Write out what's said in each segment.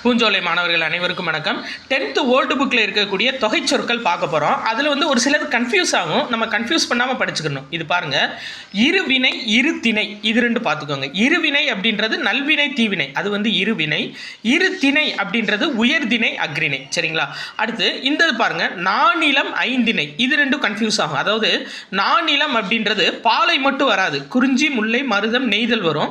பூஞ்சோலை மாணவர்கள் அனைவருக்கும் வணக்கம். 10th ஓல்டு புக்கில் இருக்கக்கூடிய தொகை சொற்கள் பார்க்க போகிறோம். அதில் வந்து ஒரு சிலது கன்ஃபியூஸ் ஆகும். நம்ம கன்ஃபியூஸ் பண்ணாமல் படிச்சுக்கணும். இது பாருங்கள், இருவினை இரு திணை, இது ரெண்டு பார்த்துக்கோங்க. இருவினை அப்படின்றது நல்வினை தீவினை, அது வந்து இருவினை. இரு திணை அப்படின்றது உயர்திணை அக்ரிணை. சரிங்களா? அடுத்து இந்த பாருங்கள், நானிலம் ஐந்திணை, இது ரெண்டும் கன்ஃபியூஸ் ஆகும். அதாவது நானிலம் அப்படின்றது பாலை மட்டும் வராது, குறிஞ்சி முல்லை மருதம் நெய்தல் வரும்.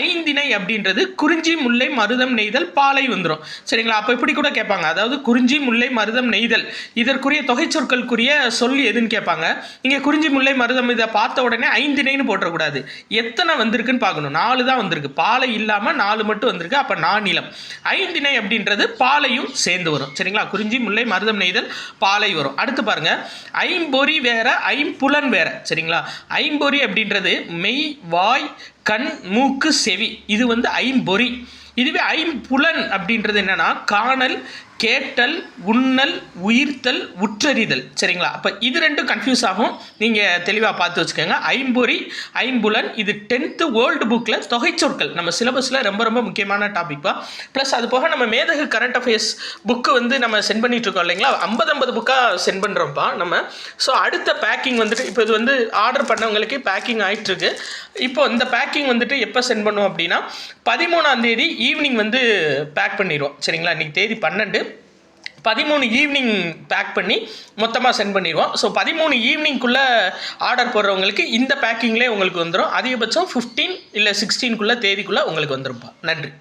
ஐந்திணை அப்படின்றது குறிஞ்சி முல்லை மருதம் நெய்தல் பாலை வந்துடும். சரிங்களா? அப்போ இப்படி கூட கேட்பாங்க. அதாவது குறிஞ்சி முல்லை மருதம் நெய்தல் இதற்குரிய தொகை சொற்களுக்குரிய சொல் எதுன்னு கேட்பாங்க. இங்கே குறிஞ்சி முல்லை மருதம் இதை பார்த்த உடனே ஐந்திணைன்னு போட்டக்கூடாது. எத்தனை வந்திருக்குன்னு பார்க்கணும். 4 தான் வந்திருக்கு, பாலை இல்லாமல் 4 மட்டும் வந்திருக்கு. அப்போ நானிலம். ஐந்திணை அப்படின்றது பாலையும் சேர்ந்து வரும். சரிங்களா? குறிஞ்சி முல்லை மருதம் நெய்தல் பாலை வரும். அடுத்து பாருங்க, ஐம்பொறி வேற ஐம்புலன் வேற. சரிங்களா? ஐம்பொறி அப்படின்றது மெய் வாய் கண் மூக்கு செவி, இது வந்து ஐம்பொறி. இதுவே ஐம்புலன் அப்படின்றது என்னன்னா காணல் கேட்டல் உண்ணல் உயிர்த்தல் உற்றறிதல். சரிங்களா? அப்போ இது ரெண்டும் கன்ஃபியூஸ் ஆகும், நீங்கள் தெளிவாக பார்த்து வச்சுக்கோங்க. ஐம்பொறி ஐம்புலன் இது 10th ஓல்டு புக்கில் தொகை சொற்கள் நம்ம சிலபஸில் ரொம்ப ரொம்ப முக்கியமான டாபிக்ப்பா. ப்ளஸ் அது போக நம்ம மேதகு கரண்ட் அஃபேர்ஸ் புக்கு வந்து நம்ம சென்ட் பண்ணிகிட்ருக்கோம் இல்லைங்களா? 50 புக்காக சென்ட் பண்ணுறோம்ப்பா நம்ம. ஸோ அடுத்த பேக்கிங் வந்துட்டு இப்போ இது வந்து ஆர்டர் பண்ணவங்களுக்கு பேக்கிங் ஆகிட்டுருக்கு. இப்போ இந்த பேக்கிங் வந்துட்டு எப்போ சென்ட் பண்ணுவோம் அப்படின்னா 13ஆம் தேதி ஈவினிங் வந்து பேக் பண்ணிடுவோம். சரிங்களா? இன்றைக்கி தேதி 12, 13 ஈவினிங் பேக் பண்ணி மொத்தமாக சென்ட் பண்ணிடுவோம். ஸோ 13 ஈவினிங்குள்ளே ஆர்டர் போடுறவங்களுக்கு இந்த பேக்கிங்லேயே உங்களுக்கு வந்துடும். அதிகபட்சம் 15 இல்லை 16 தேதிக்குள்ளே உங்களுக்கு வந்துரும்ப்பா. நன்றி.